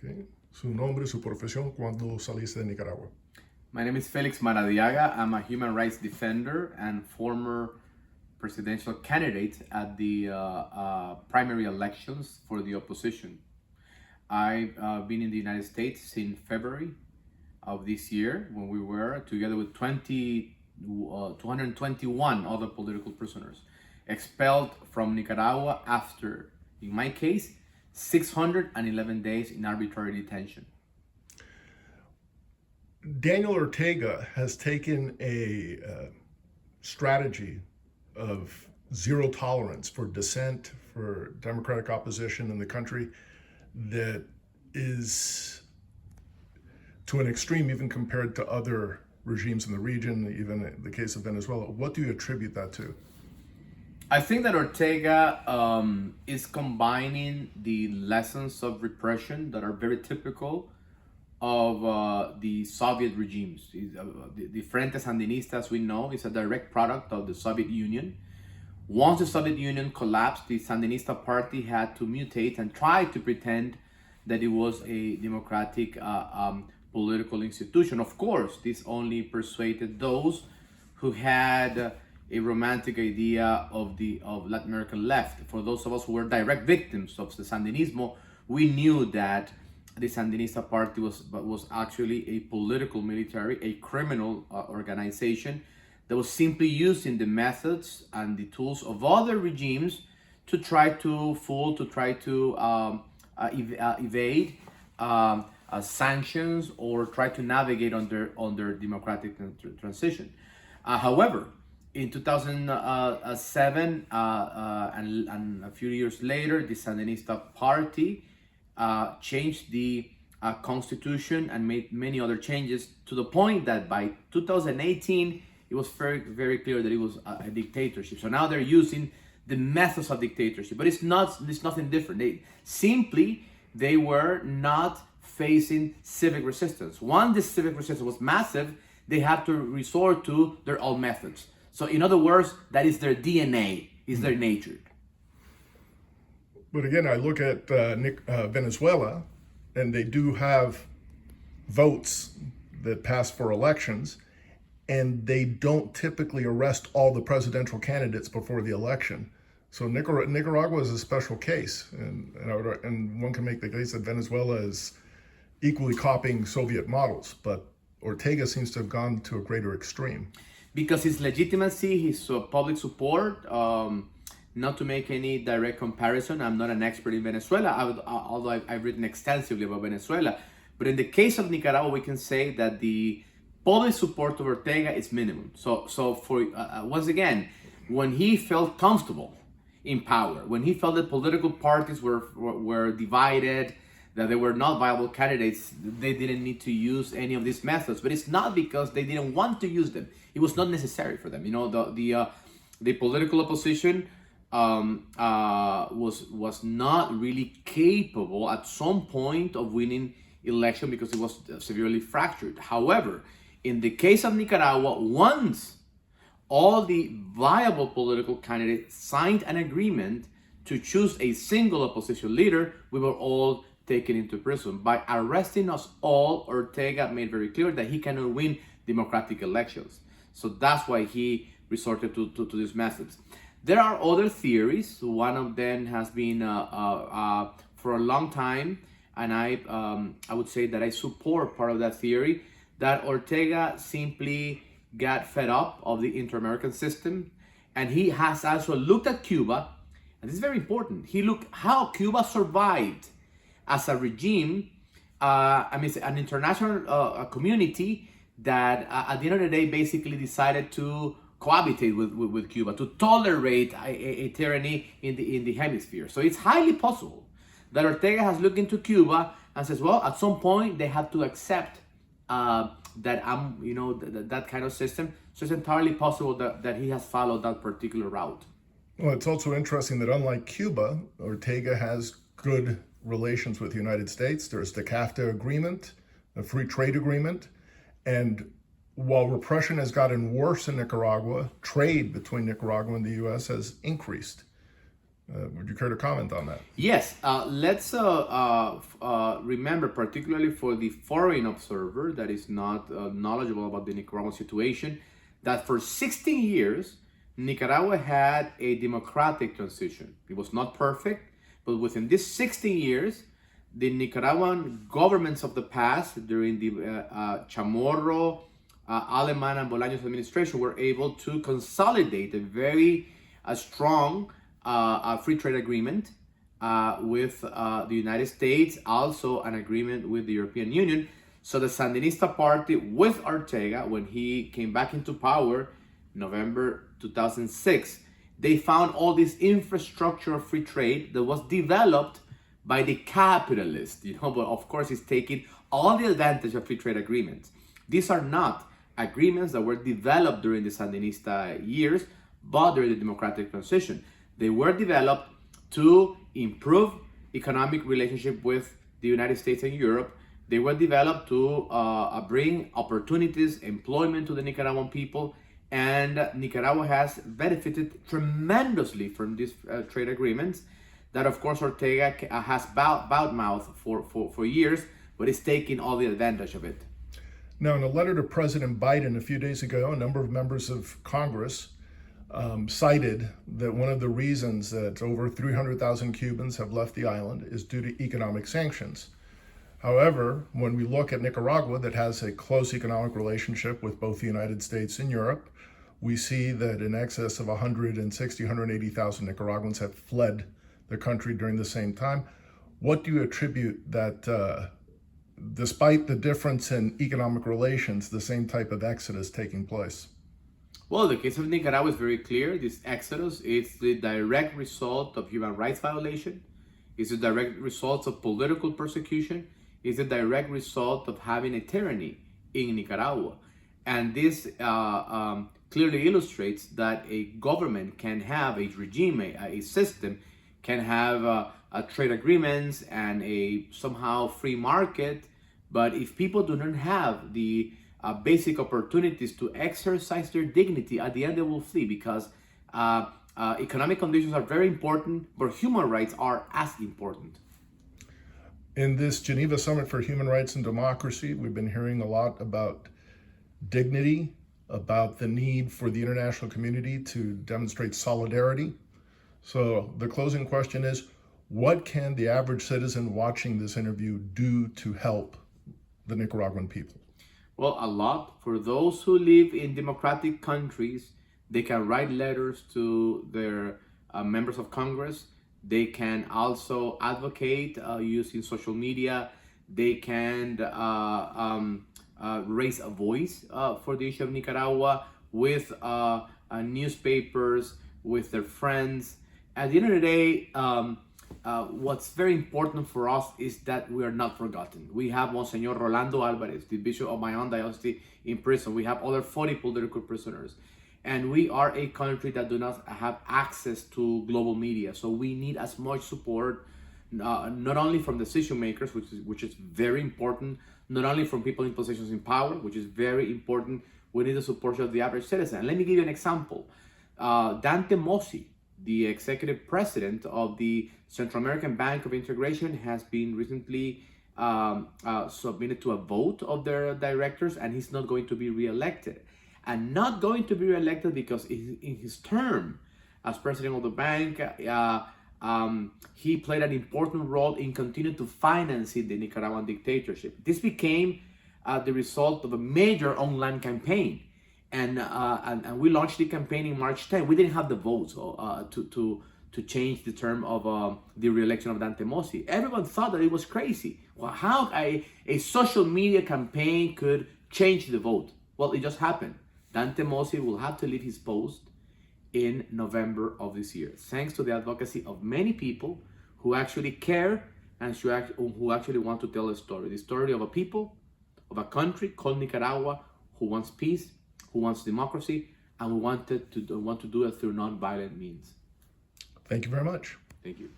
Okay. Su nombre, su profesión cuando saliste de Nicaragua. My name is Félix Maradiaga. I'm a human rights defender and former presidential candidate at the primary elections for the opposition. I've been in the United States since February of this year when we were together with 221 other political prisoners expelled from Nicaragua after, in my case, 611 days in arbitrary detention. Daniel Ortega has taken a strategy of zero tolerance for dissent, for democratic opposition in the country that is to an extreme even compared to other regimes in the region, even in the case of Venezuela. What do you attribute that to? I think that Ortega is combining the lessons of repression that are very typical of the Soviet regimes. The Frente Sandinista, as we know, is a direct product of the Soviet Union. Once the Soviet Union collapsed, the Sandinista party had to mutate and try to pretend that it was a democratic political institution. Of course, this only persuaded those who had a romantic idea of Latin American left. For those of us who were direct victims of the Sandinismo, we knew that the Sandinista party was actually a political military, a criminal organization that was simply using the methods and the tools of other regimes to try to evade sanctions or try to navigate under democratic transition. However, in 2007 and a few years later, the Sandinista party changed the constitution and made many other changes to the point that by 2018, it was very, very clear that it was a dictatorship. So now they're using the methods of dictatorship, but it's nothing different. They were not facing civic resistance. Once the civic resistance was massive, they had to resort to their own methods. So in other words, that is their DNA, is their nature. But again, I look at Venezuela, and they do have votes that pass for elections, and they don't typically arrest all the presidential candidates before the election. So Nicaragua is a special case, and one can make the case that Venezuela is equally copying Soviet models, but Ortega seems to have gone to a greater extreme. Because his legitimacy, his public support, not to make any direct comparison, I'm not an expert in Venezuela, although I've written extensively about Venezuela. But in the case of Nicaragua, we can say that the public support of Ortega is minimum. So for once again, when he felt comfortable in power, when he felt that political parties were divided, that they were not viable candidates, they didn't need to use any of these methods. But it's not because they didn't want to use them. It was not necessary for them. You know, the political opposition was not really capable at some point of winning election because it was severely fractured. However, in the case of Nicaragua, once all the viable political candidates signed an agreement to choose a single opposition leader, we were all taken into prison. By arresting us all, Ortega made very clear that he cannot win democratic elections. So that's why he resorted to these methods. There are other theories. One of them has been for a long time, and I would say that I support part of that theory, that Ortega simply got fed up of the inter-American system, and he has also looked at Cuba, and this is very important. He looked how Cuba survived as a regime, an international community that at the end of the day basically decided to cohabitate with Cuba, to tolerate a tyranny in the hemisphere. So it's highly possible that Ortega has looked into Cuba and says, well, at some point they have to accept that that kind of system. So it's entirely possible that he has followed that particular route. Well, it's also interesting that unlike Cuba, Ortega has good relations with the United States. There's the CAFTA agreement, a free trade agreement, and while repression has gotten worse in Nicaragua, trade between Nicaragua and the U.S. has increased. Would you care to comment on that? Yes, let's remember, particularly for the foreign observer that is not knowledgeable about the Nicaraguan situation, that for 16 years, Nicaragua had a democratic transition. It was not perfect, but within these 16 years, the Nicaraguan governments of the past, during the Chamorro, Aleman, and Bolaños administration, were able to consolidate a very strong free trade agreement with the United States, also an agreement with the European Union. So the Sandinista party with Ortega, when he came back into power, November 2006, they found all this infrastructure of free trade that was developed by the capitalists, but of course he's taking all the advantage of free trade agreements. These are not agreements that were developed during the Sandinista years, but during the democratic transition. They were developed to improve economic relationship with the United States and Europe. They were developed to bring opportunities, employment to the Nicaraguan people, and Nicaragua has benefited tremendously from these trade agreements that, of course, Ortega has badmouthed for years, but is taking all the advantage of it. Now, in a letter to President Biden a few days ago, a number of members of Congress cited that one of the reasons that over 300,000 Cubans have left the island is due to economic sanctions. However, when we look at Nicaragua, that has a close economic relationship with both the United States and Europe, we see that in excess of 160,000, 180,000 Nicaraguans have fled the country during the same time. What do you attribute that, despite the difference in economic relations, the same type of exodus taking place? Well, the case of Nicaragua is very clear. This exodus is the direct result of human rights violation. It's a direct result of political persecution. It's a direct result of having a tyranny in Nicaragua. And this clearly illustrates that a government can have a regime, a system, can have trade agreements and a somehow free market. But if people do not have the basic opportunities to exercise their dignity, at the end they will flee, because economic conditions are very important, but human rights are as important. In this Geneva Summit for Human Rights and Democracy, we've been hearing a lot about dignity, about the need for the international community to demonstrate solidarity. So the closing question is, what can the average citizen watching this interview do to help the Nicaraguan people? Well, a lot. For those who live in democratic countries, they can write letters to their members of Congress. They can also advocate using social media. They can raise a voice for the issue of Nicaragua with newspapers, with their friends. At the end of the day, what's very important for us is that we are not forgotten. We have Monsignor Rolando Alvarez, the Bishop of my own diocese, in prison. We have other 40 political prisoners. And we are a country that do not have access to global media. So we need as much support, not only from decision makers, which is very important, not only from people in positions in power, which is very important. We need the support of the average citizen. And let me give you an example. Dante Mossi, the executive president of the Central American Bank of Integration, has been recently submitted to a vote of their directors, and he's not going to be reelected. And not going to be reelected because in his term as president of the bank, he played an important role in continuing to finance the Nicaraguan dictatorship. This became the result of a major online campaign. And we launched the campaign in March 10. We didn't have the votes to change the term of the re-election of Dante Mossi. Everyone thought that it was crazy. Well, how a social media campaign could change the vote? Well, it just happened. Dante Mossi will have to leave his post in November of this year, thanks to the advocacy of many people who actually care and who actually want to tell a story. The story of a people, of a country called Nicaragua, who wants peace, who wants democracy, and who want to do it through non-violent means. Thank you very much. Thank you.